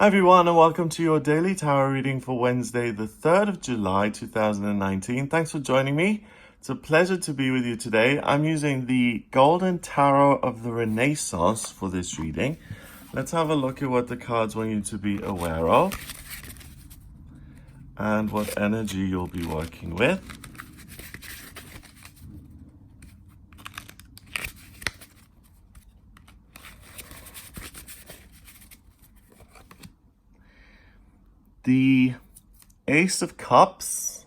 Hi everyone, and welcome to your daily tarot reading for Wednesday, the 3rd of July, 2019. Thanks for joining me. It's a pleasure to be with you today. I'm using the Golden Tarot of the Renaissance for this reading. Let's have a look at what the cards want you to be aware of and what energy you'll be working with. The Ace of Cups.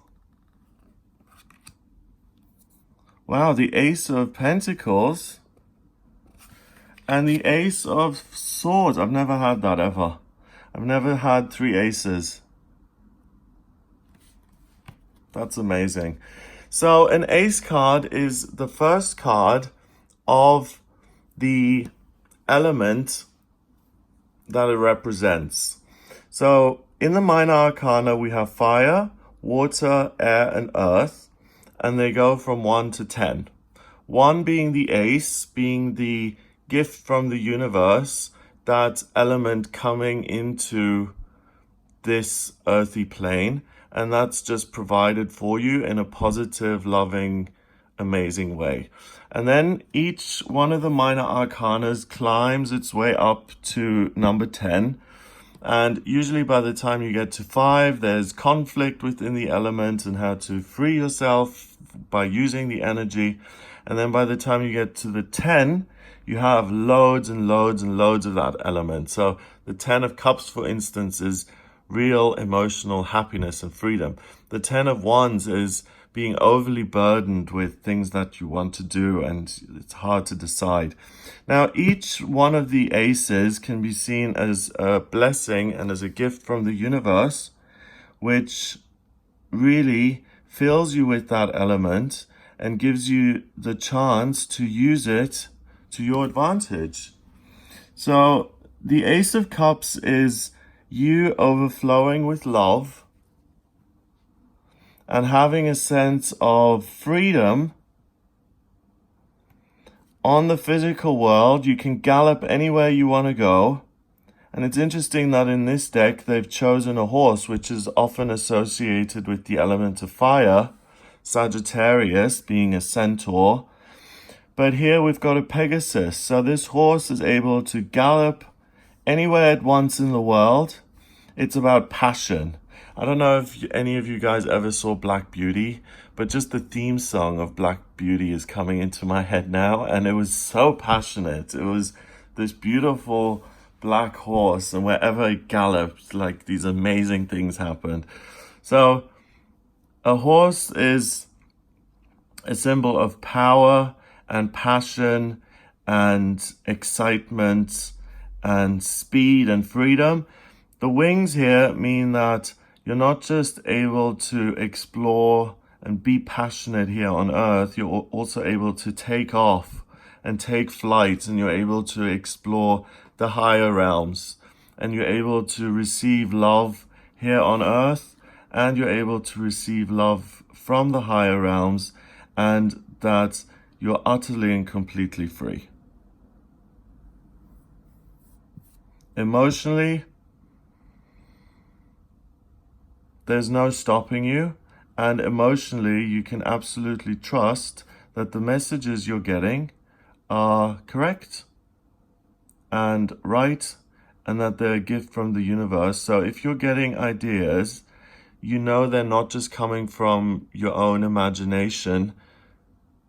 Wow, the Ace of Pentacles. And the Ace of Swords. I've never had that ever. I've never had three aces. That's amazing. So an ace card is the first card of the element that it represents. So in the minor arcana, we have fire, water, air, and earth, and they go from 1 to 10. 1 being the ace, being the gift from the universe, that element coming into this earthy plane, and that's just provided for you in a positive, loving, amazing way. And then each one of the minor arcanas climbs its way up to number 10. And usually by the time you get to 5, there's conflict within the element and how to free yourself by using the energy. And then by the time you get to the 10, you have loads and loads and loads of that element. So the 10 of Cups, for instance, is real emotional happiness and freedom. The 10 of Wands is being overly burdened with things that you want to do and it's hard to decide. Now, each one of the aces can be seen as a blessing and as a gift from the universe, which really fills you with that element and gives you the chance to use it to your advantage. So the Ace of Cups is you overflowing with love and having a sense of freedom. On the physical world, you can gallop anywhere you want to go. And it's interesting that in this deck, they've chosen a horse, which is often associated with the element of fire, Sagittarius being a centaur. But here we've got a Pegasus. So this horse is able to gallop anywhere it wants in the world. It's about passion. I don't know if any of you guys ever saw Black Beauty, but just the theme song of Black Beauty is coming into my head now, and it was so passionate. It was this beautiful black horse, and wherever it galloped, like these amazing things happened. So a horse is a symbol of power and passion and excitement and speed and freedom. The wings here mean that you're not just able to explore and be passionate here on earth, you're also able to take off and take flight, and you're able to explore the higher realms, and you're able to receive love here on earth, and you're able to receive love from the higher realms, and that you're utterly and completely free. Emotionally, there's no stopping you, and emotionally you can absolutely trust that the messages you're getting are correct and right, and that they're a gift from the universe. So if you're getting ideas, you know they're not just coming from your own imagination.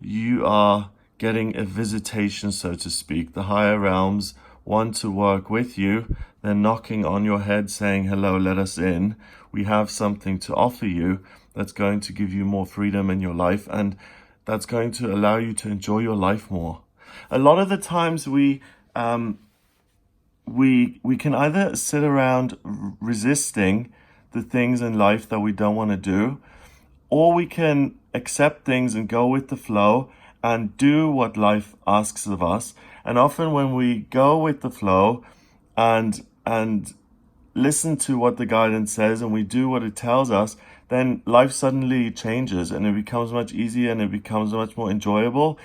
You are getting a visitation, so to speak. The higher realms want to work with you. They're knocking on your head saying, hello, let us in. We have something to offer you that's going to give you more freedom in your life, and that's going to allow you to enjoy your life more. A lot of the times we can either sit around resisting the things in life that we don't want to do, or we can accept things and go with the flow and do what life asks of us. And often when we go with the flow and listen to what the guidance says and we do what it tells us, then life suddenly changes and it becomes much easier and it becomes much more enjoyable.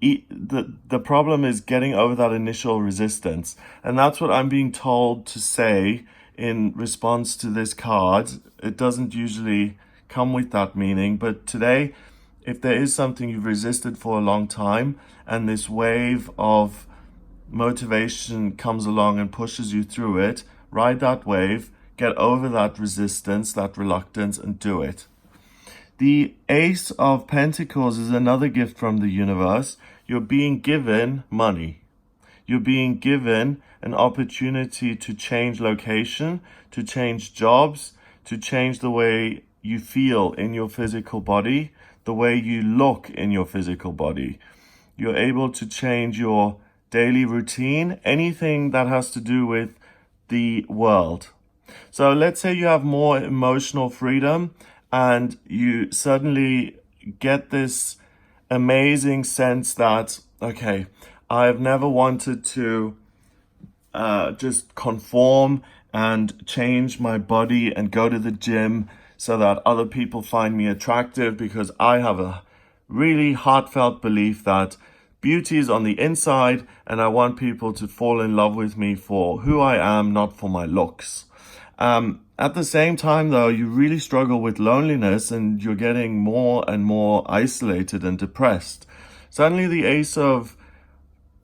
the problem is getting over that initial resistance. And that's what I'm being told to say in response to this card. It doesn't usually come with that meaning, but today, if there is something you've resisted for a long time and this wave of motivation comes along and pushes you through it, ride that wave, get over that resistance, that reluctance, and do it. The Ace of Pentacles is another gift from the universe. You're being given money. You're being given an opportunity to change location, to change jobs, to change the way you feel in your physical body, the way you look in your physical body. You're able to change your daily routine, anything that has to do with the world. So let's say you have more emotional freedom and you suddenly get this amazing sense that, okay, I've never wanted to just conform and change my body and go to the gym so that other people find me attractive, because I have a really heartfelt belief that beauty is on the inside and I want people to fall in love with me for who I am, not for my looks. At the same time, though, you really struggle with loneliness and you're getting more and more isolated and depressed. Suddenly the Ace of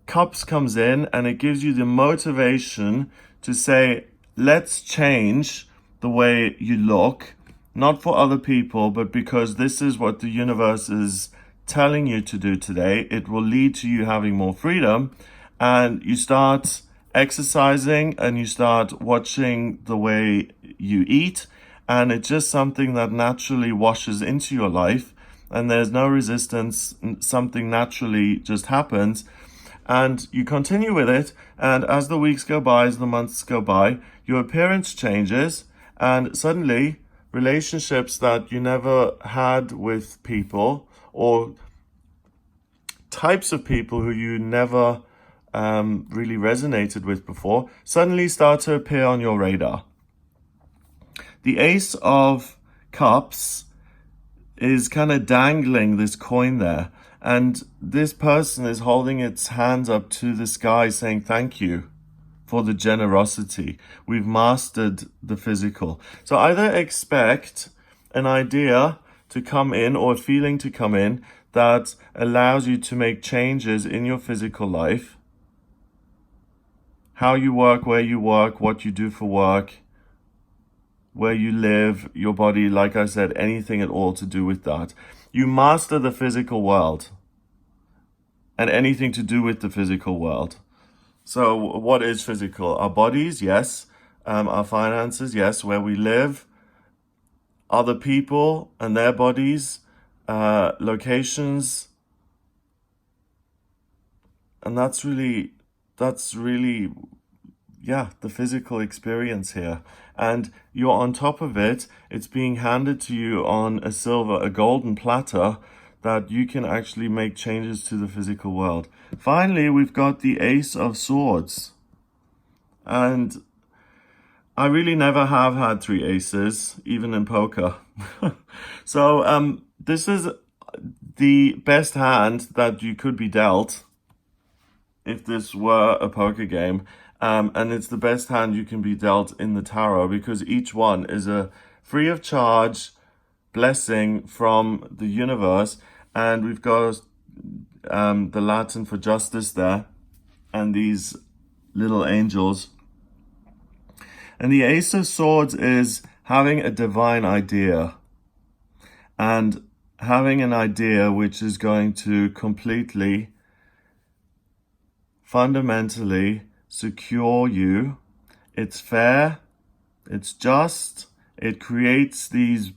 Cups comes in and it gives you the motivation to say, let's change the way you look, not for other people, but because this is what the universe is telling you to do today. It will lead to you having more freedom, and you start exercising and you start watching the way you eat, and it's just something that naturally washes into your life and there's no resistance. Something naturally just happens and you continue with it, and as the weeks go by, as the months go by, your appearance changes, and suddenly relationships that you never had with people, or types of people who you never really resonated with before, suddenly start to appear on your radar. The Ace of Cups is kind of dangling this coin there, and this person is holding its hands up to the sky saying thank you for the generosity. We've mastered the physical. So either expect an idea to come in or a feeling to come in that allows you to make changes in your physical life, how you work, where you work, what you do for work, where you live, your body, like I said, anything at all to do with that. You master the physical world and anything to do with the physical world. So what is physical? Our bodies, yes. Our finances, yes. Where we live, other people and their bodies, locations. And that's really, yeah, the physical experience here. And you're on top of it. It's being handed to you on a golden platter, that you can actually make changes to the physical world. Finally, we've got the Ace of Swords. And I really never have had three aces, even in poker. So this is the best hand that you could be dealt if this were a poker game. And it's the best hand you can be dealt in the tarot, because each one is a free of charge blessing from the universe. And we've got the Latin for justice there, and these little angels. And the Ace of Swords is having a divine idea, and having an idea which is going to completely, fundamentally secure you. It's fair, it's just, it creates these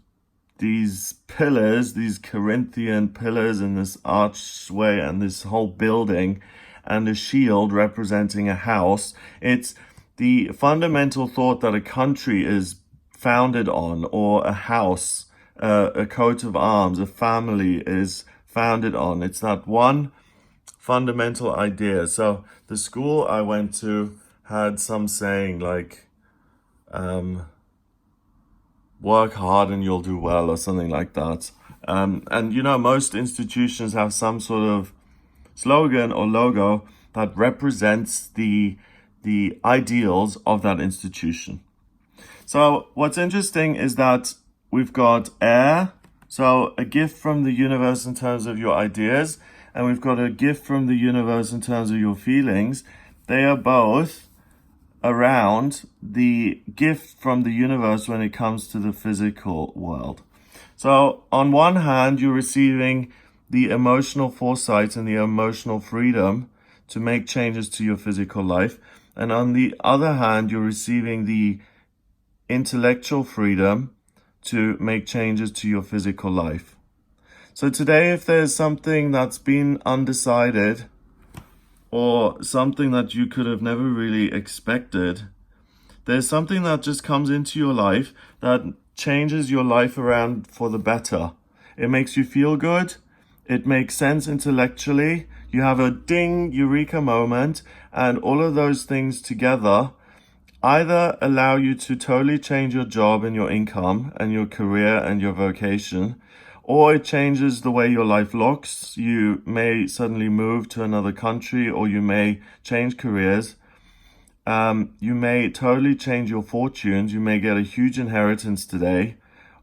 pillars, these Corinthian pillars, and this archway and this whole building, and a shield representing a house. It's the fundamental thought that a country is founded on, or a house, a coat of arms, a family is founded on. It's that one fundamental idea. So the school I went to had some saying like, work hard and you'll do well, or something like that. And you know, most institutions have some sort of slogan or logo that represents the ideals of that institution. So what's interesting is that we've got air, so a gift from the universe in terms of your ideas, and we've got a gift from the universe in terms of your feelings. They are both around the gift from the universe when it comes to the physical world. So on one hand, you're receiving the emotional foresight and the emotional freedom to make changes to your physical life. And on the other hand, you're receiving the intellectual freedom to make changes to your physical life. So today, if there's something that's been undecided or something that you could have never really expected, there's something that just comes into your life that changes your life around for the better. It makes you feel good. It makes sense intellectually. You have a ding, eureka moment, and all of those things together either allow you to totally change your job and your income and your career and your vocation, or it changes the way your life looks. You may suddenly move to another country, or you may change careers. You may totally change your fortunes. You may get a huge inheritance today,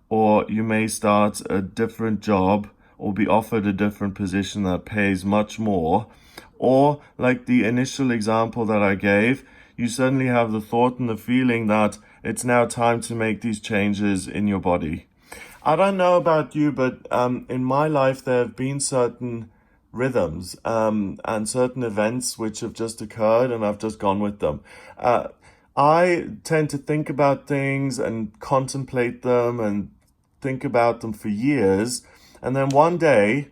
or you may start a different job or be offered a different position that pays much more. Or, like the initial example that I gave, you suddenly have the thought and the feeling that it's now time to make these changes in your body. I don't know about you, but in my life, there have been certain rhythms and certain events which have just occurred, and I've just gone with them. I tend to think about things and contemplate them and think about them for years. And then one day,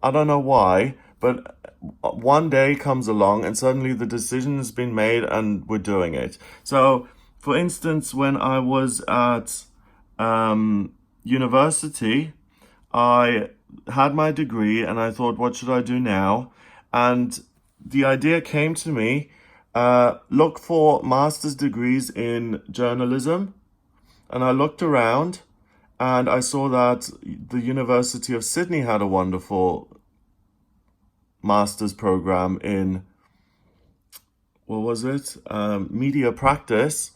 I don't know why, but one day comes along and suddenly the decision has been made and we're doing it. So, for instance, when I was at university, I had my degree and I thought, what should I do now? And the idea came to me, look for master's degrees in journalism. And I looked around and I saw that the University of Sydney had a wonderful master's program in, what was it? Media practice.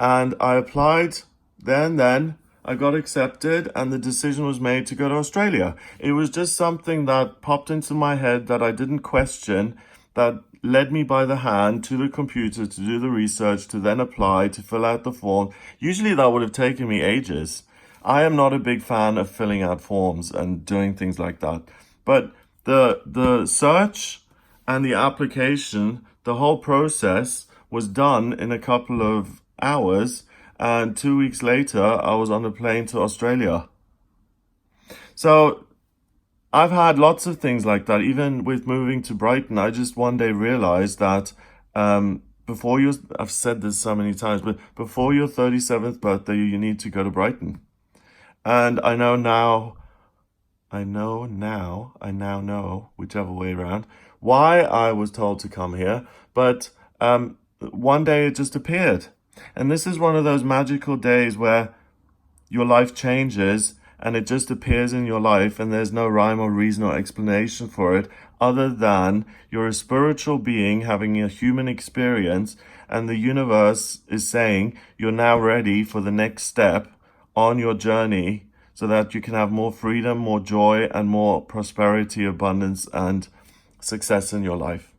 And I applied there and then. I got accepted and the decision was made to go to Australia. It was just something that popped into my head that I didn't question, that led me by the hand to the computer to do the research, to then apply, to fill out the form. Usually that would have taken me ages. I am not a big fan of filling out forms and doing things like that. But the search and the application, the whole process was done in a couple of hours. And 2 weeks later, I was on a plane to Australia. So I've had lots of things like that. Even with moving to Brighton, I just one day realized that I've said this so many times, but before your 37th birthday, you need to go to Brighton. And I now know, whichever way around, why I was told to come here. But one day it just appeared. And this is one of those magical days where your life changes and it just appears in your life and there's no rhyme or reason or explanation for it other than you're a spiritual being having a human experience and the universe is saying you're now ready for the next step on your journey so that you can have more freedom, more joy, and more prosperity, abundance, and success in your life.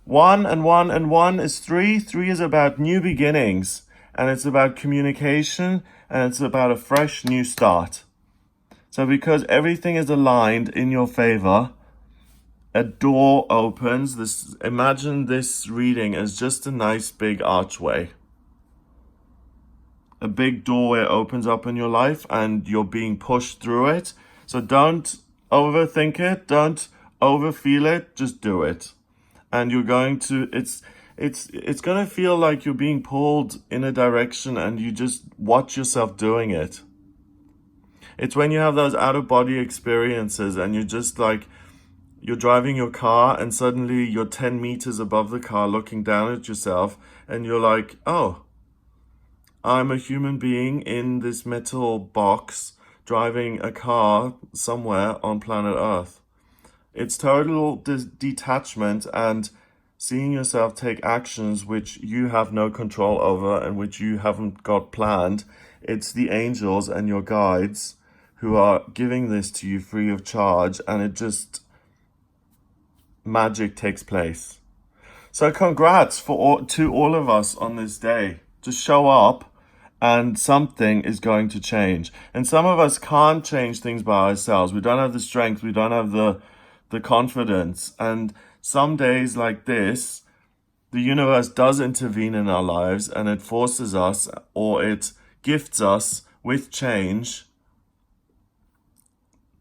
1 and 1 and 1 is 3. 3 is about new beginnings, and it's about communication, and it's about a fresh new start. So because everything is aligned in your favor, a door opens. Imagine this reading as just a nice big archway. A big doorway opens up in your life and you're being pushed through it. So don't overthink it. Don't overfeel it. Just do it. And you're going to, it's going to feel like you're being pulled in a direction and you just watch yourself doing it. It's when you have those out of body experiences and you're just like, you're driving your car and suddenly you're 10 meters above the car looking down at yourself and you're like, oh, I'm a human being in this metal box driving a car somewhere on planet Earth. It's total detachment and seeing yourself take actions which you have no control over and which you haven't got planned. It's the angels and your guides who are giving this to you free of charge, and it just magic takes place. So congrats to all of us on this day. Just show up and something is going to change. And some of us can't change things by ourselves. We don't have the strength. We don't have the confidence. And some days like this, the universe does intervene in our lives and it forces us, or it gifts us with change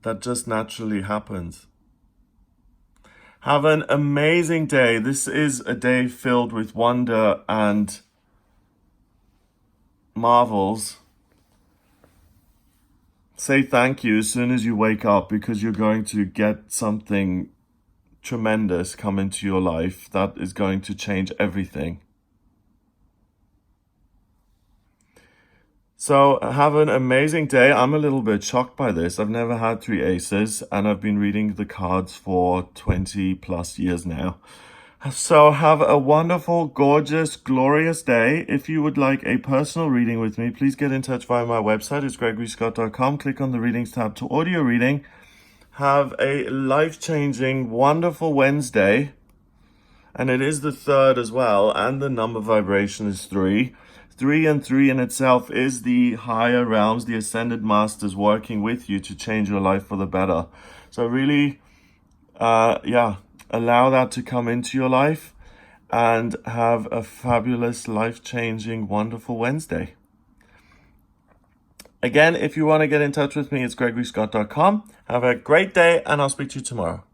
that just naturally happens. Have an amazing day. This is a day filled with wonder and marvels. Say thank you as soon as you wake up, because you're going to get something tremendous come into your life that is going to change everything. So have an amazing day. I'm a little bit shocked by this. I've never had 3 aces and I've been reading the cards for 20 plus years now. So have a wonderful, gorgeous, glorious day. If you would like a personal reading with me, please get in touch via my website. It's gregoryscott.com. Click on the readings tab to audio reading. Have a life-changing, wonderful Wednesday. And it is the 3rd as well, and the number vibration is 3. 3 and 3 in itself is the higher realms, the ascended masters working with you to change your life for the better. So really, allow that to come into your life and have a fabulous, life-changing, wonderful Wednesday. Again, if you want to get in touch with me, it's gregoryscott.com. Have a great day, and I'll speak to you tomorrow.